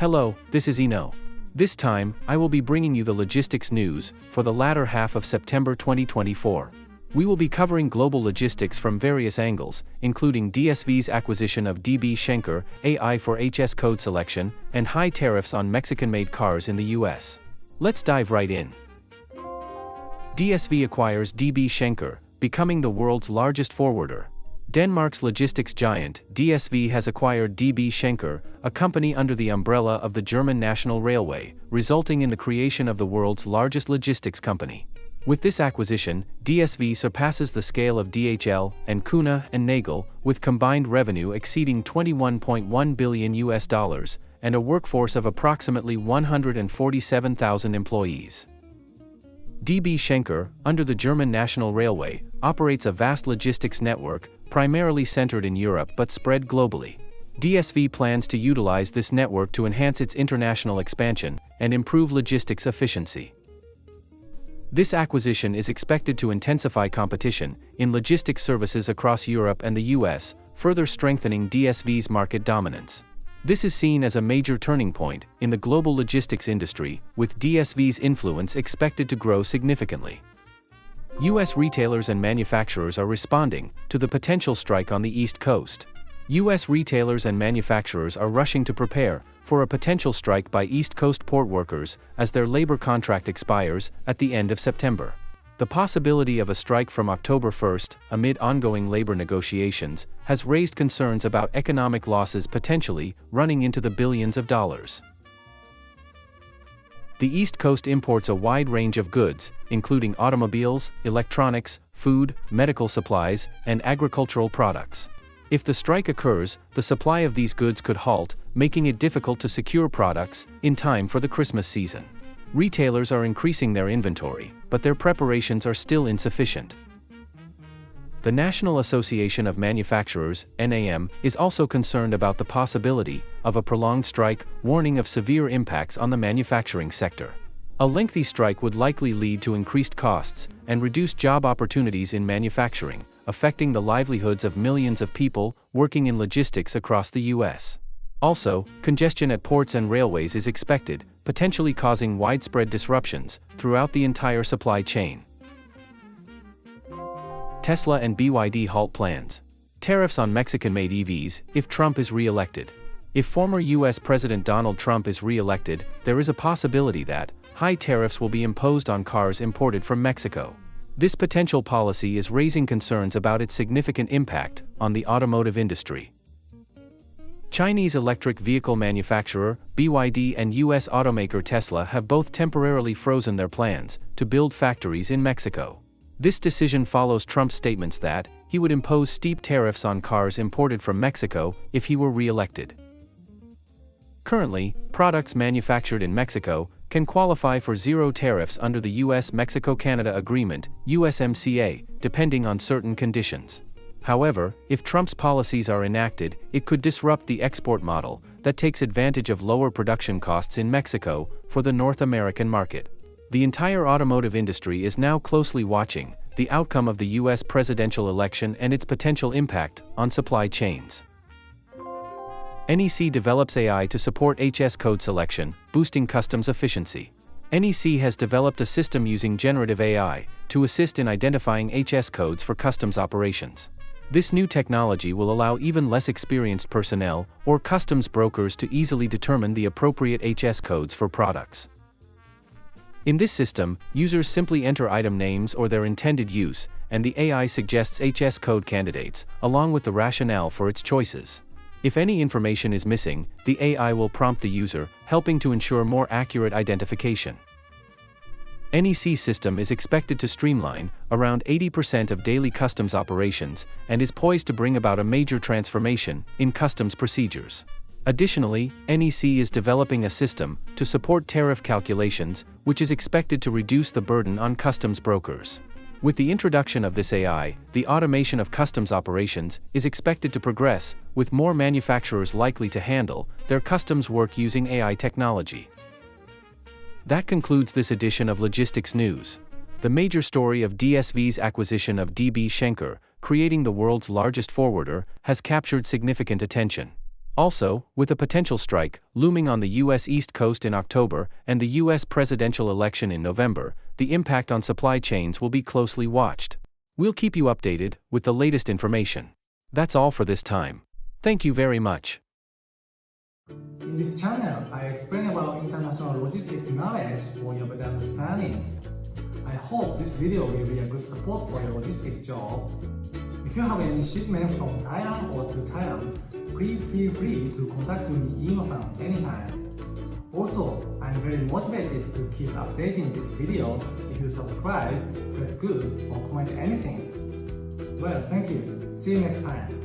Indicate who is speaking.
Speaker 1: Hello, this is Iino. This time, I will be bringing you the logistics news for the latter half of September 2024. We will be covering global logistics from various angles, including DSV's acquisition of DB Schenker, AI for HS code selection, and high tariffs on Mexican-made cars in the US. Let's dive right in. DSV acquires DB Schenker, becoming the world's largest forwarder. Denmark's logistics giant, DSV has acquired DB Schenker, a company under the umbrella of the German National Railway, resulting in the creation of the world's largest logistics company. With this acquisition, DSV surpasses the scale of DHL and Kuehne and Nagel, with combined revenue exceeding $21.1 billion and a workforce of approximately 147,000 employees. DB Schenker, under the German National Railway, operates a vast logistics network, primarily centered in Europe but spread globally. DSV plans to utilize this network to enhance its international expansion and improve logistics efficiency. This acquisition is expected to intensify competition in logistics services across Europe and the US, further strengthening DSV's market dominance. This is seen as a major turning point in the global logistics industry, with DSV's influence expected to grow significantly. US retailers and manufacturers are responding to the potential strike on the East Coast. US retailers and manufacturers are rushing to prepare for a potential strike by East Coast port workers as their labor contract expires at the end of September. The possibility of a strike from October 1st, amid ongoing labor negotiations, has raised concerns about economic losses potentially running into the billions of dollars. The East Coast imports a wide range of goods, including automobiles, electronics, food, medical supplies, and agricultural products. If the strike occurs, the supply of these goods could halt, making it difficult to secure products in time for the Christmas season. Retailers are increasing their inventory, but their preparations are still insufficient. The National Association of Manufacturers, NAM, is also concerned about the possibility of a prolonged strike, warning of severe impacts on the manufacturing sector. A lengthy strike would likely lead to increased costs and reduced job opportunities in manufacturing, affecting the livelihoods of millions of people working in logistics across the US. Also, congestion at ports and railways is expected, potentially causing widespread disruptions throughout the entire supply chain. Tesla and BYD halt plans. Tariffs on Mexican-made EVs, if Trump is re-elected. If former US President Donald Trump is re-elected, there is a possibility that high tariffs will be imposed on cars imported from Mexico. This potential policy is raising concerns about its significant impact on the automotive industry. Chinese electric vehicle manufacturer, BYD, and US automaker Tesla have both temporarily frozen their plans to build factories in Mexico. This decision follows Trump's statements that he would impose steep tariffs on cars imported from Mexico if he were re-elected. Currently, products manufactured in Mexico can qualify for zero tariffs under the US-Mexico-Canada Agreement, USMCA, depending on certain conditions. However, if Trump's policies are enacted, it could disrupt the export model that takes advantage of lower production costs in Mexico for the North American market. The entire automotive industry is now closely watching the outcome of the US presidential election and its potential impact on supply chains. NEC develops AI to support HS code selection, boosting customs efficiency. NEC has developed a system using generative AI to assist in identifying HS codes for customs operations. This new technology will allow even less experienced personnel or customs brokers to easily determine the appropriate HS codes for products. In this system, users simply enter item names or their intended use, and the AI suggests HS code candidates, along with the rationale for its choices. If any information is missing, the AI will prompt the user, helping to ensure more accurate identification. NEC system is expected to streamline around 80% of daily customs operations and is poised to bring about a major transformation in customs procedures. Additionally, NEC is developing a system to support tariff calculations, which is expected to reduce the burden on customs brokers. With the introduction of this AI, the automation of customs operations is expected to progress, with more manufacturers likely to handle their customs work using AI technology. That concludes this edition of Logistics News. The major story of DSV's acquisition of DB Schenker, creating the world's largest forwarder, has captured significant attention. Also, with a potential strike looming on the U.S. East Coast in October and the U.S. presidential election in November, the impact on supply chains will be closely watched. We'll keep you updated with the latest information. That's all for this time. Thank you very much.
Speaker 2: In this channel, I explain about international logistics knowledge for your better understanding. I hope this video will be a good support for your logistics job. If you have any shipment from Thailand or to Thailand, please feel free to contact me, Iino-san, anytime. Also, I'm very motivated to keep updating these videos. If you subscribe, press good, or comment anything. Well, thank you. See you next time.